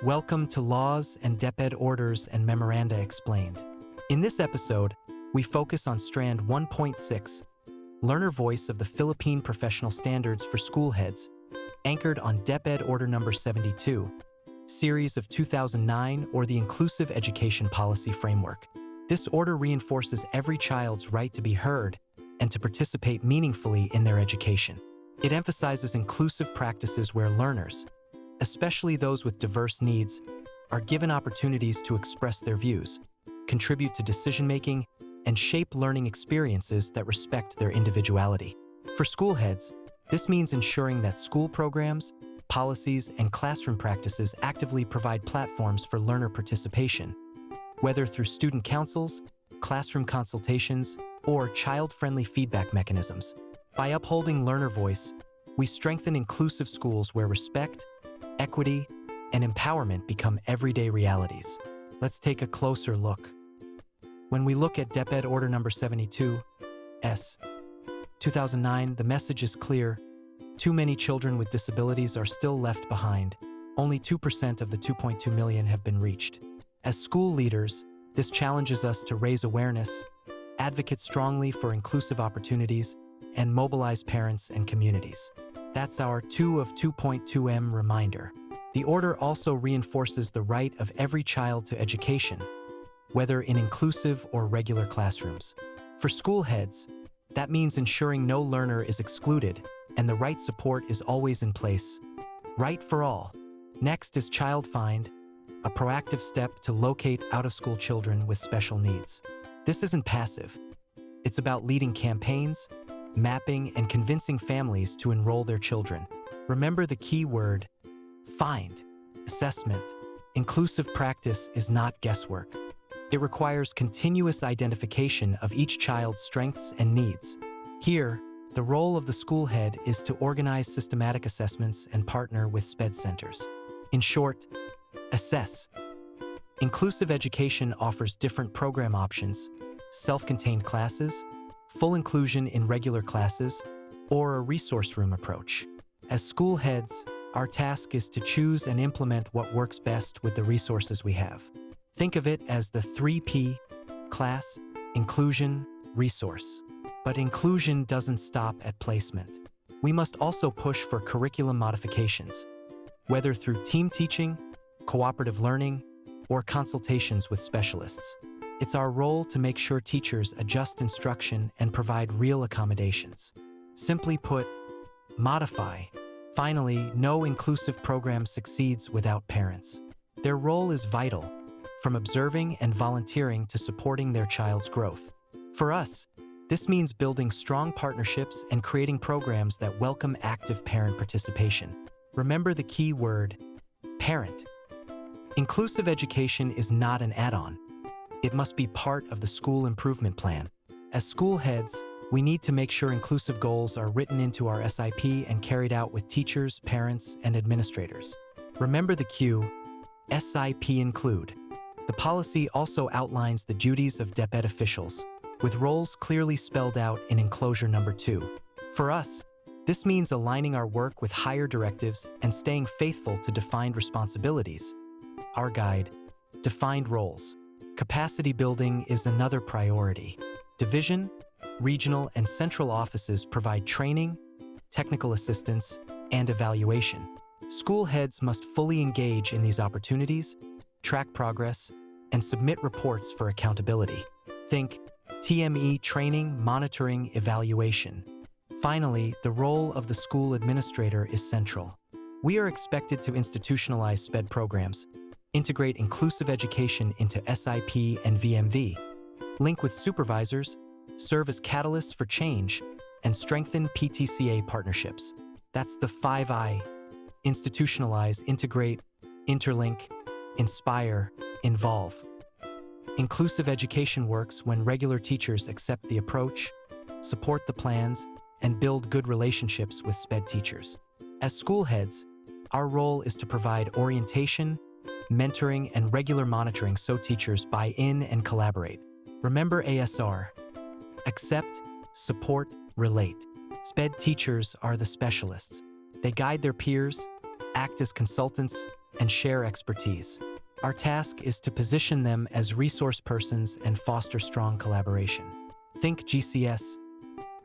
Welcome to Laws and DepEd Orders and Memoranda Explained. In this episode, we focus on Strand 1.6, Learner Voice of the Philippine Professional Standards for School Heads, anchored on DepEd Order Number 72, Series of 2009, or the Inclusive Education Policy Framework. This order reinforces every child's right to be heard and to participate meaningfully in their education. It emphasizes inclusive practices where learners, especially those with diverse needs, are given opportunities to express their views, contribute to decision-making, and shape learning experiences that respect their individuality. For school heads, this means ensuring that school programs, policies, and classroom practices actively provide platforms for learner participation, whether through student councils, classroom consultations, or child-friendly feedback mechanisms. By upholding learner voice, we strengthen inclusive schools where respect, equity, and empowerment become everyday realities. Let's take a closer look. When we look at DepEd Order Number 72, S. 2009, the message is clear. Too many children with disabilities are still left behind. Only 2% of the 2.2 million have been reached. As school leaders, this challenges us to raise awareness, advocate strongly for inclusive opportunities, and mobilize parents and communities. That's our 2 of 2.2M reminder. The order also reinforces the right of every child to education, whether in inclusive or regular classrooms. For school heads, that means ensuring no learner is excluded and the right support is always in place. Right for all. Next is Child Find, a proactive step to locate out-of-school children with special needs. This isn't passive. It's about leading campaigns, mapping, and convincing families to enroll their children. Remember the key word: find, assessment. Inclusive practice is not guesswork. It requires continuous identification of each child's strengths and needs. Here, the role of the school head is to organize systematic assessments and partner with SPED centers. In short, assess. Inclusive education offers different program options: self-contained classes, full inclusion in regular classes, or a resource room approach. As school heads, our task is to choose and implement what works best with the resources we have. Think of it as the 3P: class, inclusion, resource. But inclusion doesn't stop at placement. We must also push for curriculum modifications, whether through team teaching, cooperative learning, or consultations with specialists. It's our role to make sure teachers adjust instruction and provide real accommodations. Simply put, modify. Finally, no inclusive program succeeds without parents. Their role is vital, from observing and volunteering to supporting their child's growth. For us, this means building strong partnerships and creating programs that welcome active parent participation. Remember the key word: parent. Inclusive education is not an add-on. It must be part of the school improvement plan. As school heads, we need to make sure inclusive goals are written into our SIP and carried out with teachers, parents, and administrators. Remember the cue: SIP include. The policy also outlines the duties of DepEd officials, with roles clearly spelled out in Enclosure Number 2. For us, this means aligning our work with higher directives and staying faithful to defined responsibilities. Our guide: defined roles. Capacity building is another priority. Division, regional, and central offices provide training, technical assistance, and evaluation. School heads must fully engage in these opportunities, track progress, and submit reports for accountability. Think TME: training, monitoring, evaluation. Finally, the role of the school administrator is central. We are expected to institutionalize SPED programs, integrate inclusive education into SIP and VMV, link with supervisors, serve as catalysts for change, and strengthen PTCA partnerships. That's the 5I: institutionalize, integrate, interlink, inspire, involve. Inclusive education works when regular teachers accept the approach, support the plans, and build good relationships with SPED teachers. As school heads, our role is to provide orientation, mentoring, and regular monitoring so teachers buy in and collaborate. Remember ASR: accept, support, relate. SPED teachers are the specialists. They guide their peers, act as consultants, and share expertise. Our task is to position them as resource persons and foster strong collaboration. Think GCS: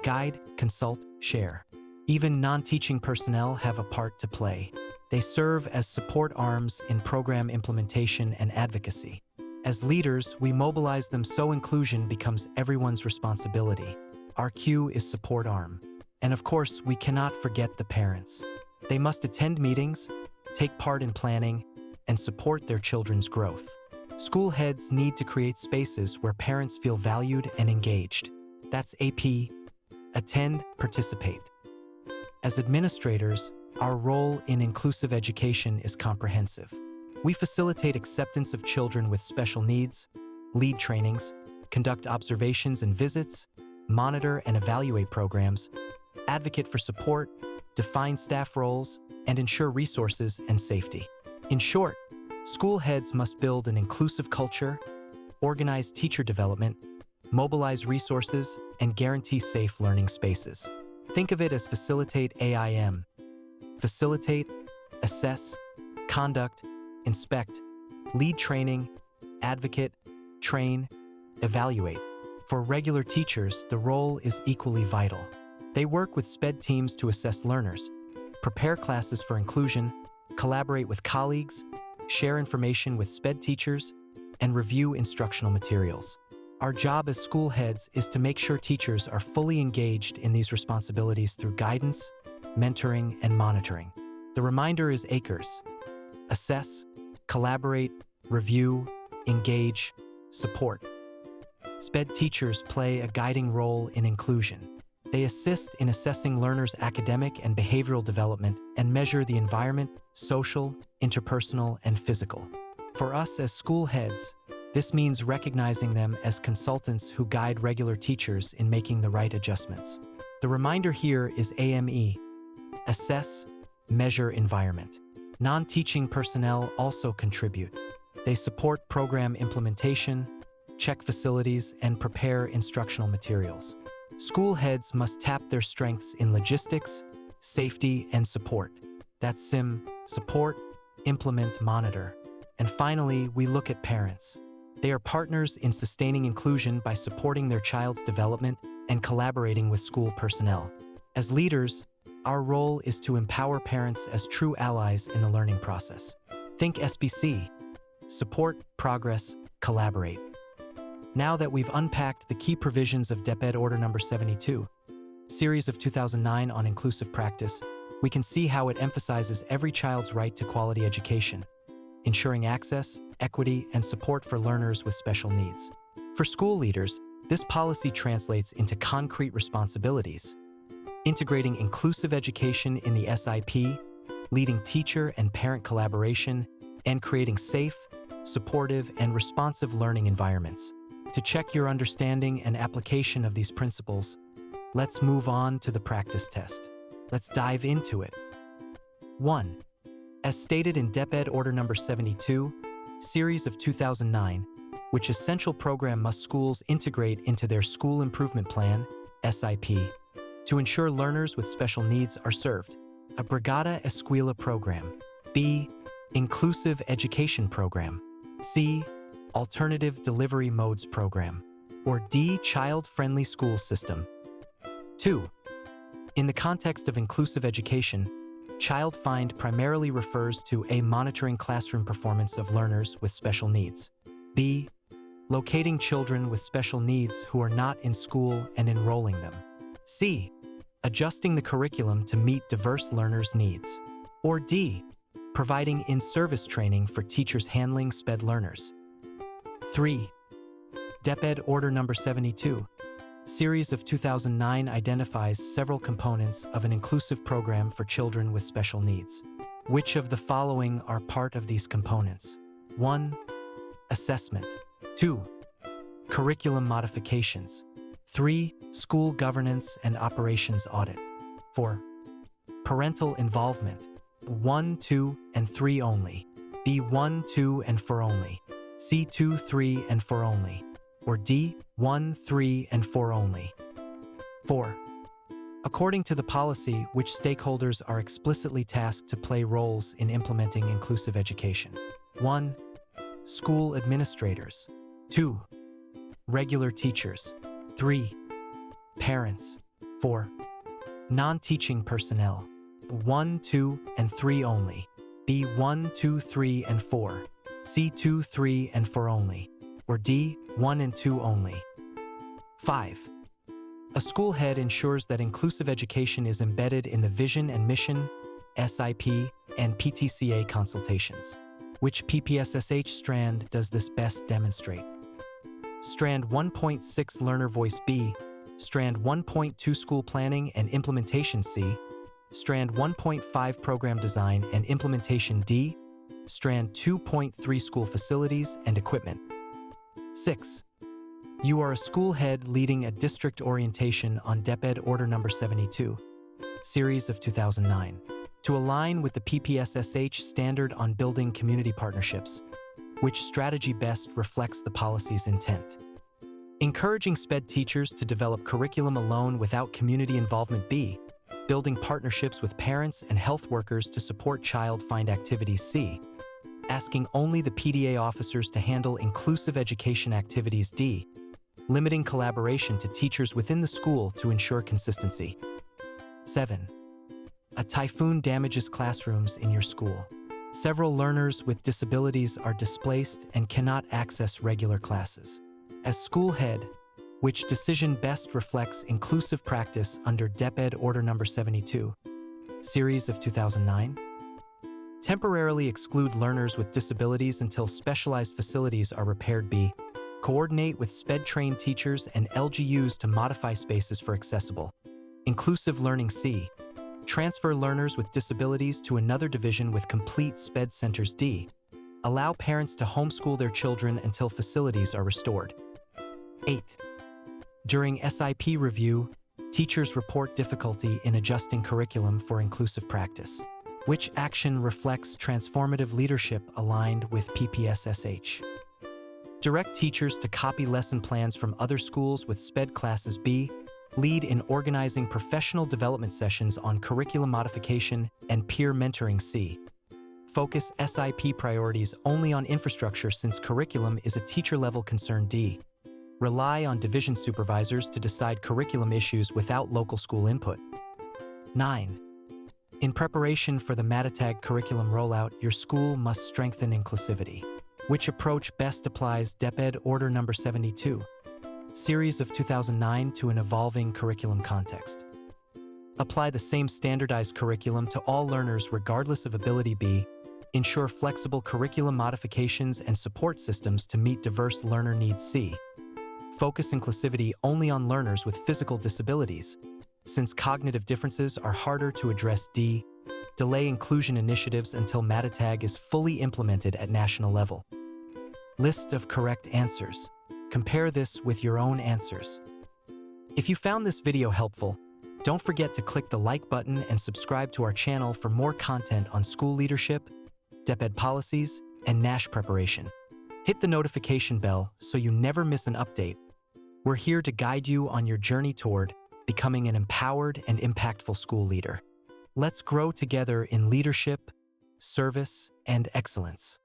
guide, consult, share. Even non-teaching personnel have a part to play. They serve as support arms in program implementation and advocacy. As leaders, we mobilize them so inclusion becomes everyone's responsibility. Our cue is support arm. And of course, we cannot forget the parents. They must attend meetings, take part in planning, and support their children's growth. School heads need to create spaces where parents feel valued and engaged. That's AP: attend, participate. As administrators, our role in inclusive education is comprehensive. We facilitate acceptance of children with special needs, lead trainings, conduct observations and visits, monitor and evaluate programs, advocate for support, define staff roles, and ensure resources and safety. In short, school heads must build an inclusive culture, organize teacher development, mobilize resources, and guarantee safe learning spaces. Think of it as facilitate AIM. Facilitate, assess, conduct, inspect, lead training, advocate, train, evaluate. For regular teachers, the role is equally vital. They work with SPED teams to assess learners, prepare classes for inclusion, collaborate with colleagues, share information with SPED teachers, and review instructional materials. Our job as school heads is to make sure teachers are fully engaged in these responsibilities through guidance, mentoring, and monitoring. The reminder is ACRES: assess, collaborate, review, engage, support. SPED teachers play a guiding role in inclusion. They assist in assessing learners' academic and behavioral development and measure the environment, social, interpersonal, and physical. For us as school heads, this means recognizing them as consultants who guide regular teachers in making the right adjustments. The reminder here is AME: assess, measure environment. Non-teaching personnel also contribute. They support program implementation, check facilities, and prepare instructional materials. School heads must tap their strengths in logistics, safety, and support. That's support, implement, monitor. And finally, we look at parents. They are partners in sustaining inclusion by supporting their child's development and collaborating with school personnel. As leaders, our role is to empower parents as true allies in the learning process. Think SBC: support, progress, collaborate. Now that we've unpacked the key provisions of DepEd Order No. 72, Series of 2009 on inclusive practice, we can see how it emphasizes every child's right to quality education, ensuring access, equity, and support for learners with special needs. For school leaders, this policy translates into concrete responsibilities: integrating inclusive education in the SIP, leading teacher and parent collaboration, and creating safe, supportive, and responsive learning environments. To check your understanding and application of these principles, let's move on to the practice test. Let's dive into it. 1. As stated in DepEd Order No. 72, Series of 2009, which essential program must schools integrate into their School Improvement Plan, SIP, to ensure learners with special needs are served? A Brigada Escuela program. B. Inclusive Education Program. C. Alternative Delivery Modes Program. Or D. Child-Friendly School System. 2. In the context of inclusive education, Child Find primarily refers to A. Monitoring classroom performance of learners with special needs. B. Locating children with special needs who are not in school and enrolling them. C. Adjusting the curriculum to meet diverse learners' needs. Or D. Providing in-service training for teachers handling SPED learners. 3. DepEd Order No. 72, Series of 2009 identifies several components of an inclusive program for children with special needs. Which of the following are part of these components? 1. Assessment. 2. Curriculum modifications. 3. School governance and operations audit. 4. Parental involvement. 1, 2, and 3 only. B. 1, 2, and 4 only. C. 2, 3, and 4 only. Or D. 1, 3, and 4 only. 4. According to the policy, which stakeholders are explicitly tasked to play roles in implementing inclusive education? 1. School administrators. 2. Regular teachers. 3. Parents. 4. Non-teaching personnel. 1, 2, and 3 only. B. 1, 2, 3, and 4. C. 2, 3, and 4 only. Or D. 1 and 2 only. 5. A school head ensures that inclusive education is embedded in the vision and mission, SIP, and PTCA consultations. Which PPSSH strand does this best demonstrate? Strand 1.6 Learner Voice B, Strand 1.2 School Planning and Implementation C, Strand 1.5 Program Design and Implementation D, Strand 2.3 School Facilities and Equipment. 6. You are a school head leading a district orientation on DepEd Order No. 72, Series of 2009, to align with the PPSSH Standard on Building Community Partnerships. Which strategy best reflects the policy's intent? Encouraging SPED teachers to develop curriculum alone without community involvement. B. Building partnerships with parents and health workers to support child-find activities. C. Asking only the PDA officers to handle inclusive education activities. D. Limiting collaboration to teachers within the school to ensure consistency. 7. A typhoon damages classrooms in your school. Several learners with disabilities are displaced and cannot access regular classes. As school head, which decision best reflects inclusive practice under DepEd Order No. 72, Series of 2009? Temporarily exclude learners with disabilities until specialized facilities are repaired. B. Coordinate with SPED-trained teachers and LGUs to modify spaces for accessible, inclusive learning. C. Transfer learners with disabilities to another division with complete SPED centers. D. Allow parents to homeschool their children until facilities are restored. 8. During SIP review, teachers report difficulty in adjusting curriculum for inclusive practice. Which action reflects transformative leadership aligned with PPSSH? Direct teachers to copy lesson plans from other schools with SPED classes. B. Lead in organizing professional development sessions on curriculum modification and peer mentoring. C. Focus SIP priorities only on infrastructure since curriculum is a teacher-level concern. D. Rely on division supervisors to decide curriculum issues without local school input. 9. In preparation for the Matatag curriculum rollout, your school must strengthen inclusivity. Which approach best applies DepEd Order No. 72, Series of 2009 to an evolving curriculum context? Apply the same standardized curriculum to all learners regardless of ability. B. Ensure flexible curriculum modifications and support systems to meet diverse learner needs. C. Focus inclusivity only on learners with physical disabilities, since cognitive differences are harder to address. D. Delay inclusion initiatives until Matatag is fully implemented at national level. List of correct answers. Compare this with your own answers. If you found this video helpful, don't forget to click the like button and subscribe to our channel for more content on school leadership, DepEd policies, and NASH preparation. Hit the notification bell so you never miss an update. We're here to guide you on your journey toward becoming an empowered and impactful school leader. Let's grow together in leadership, service, and excellence.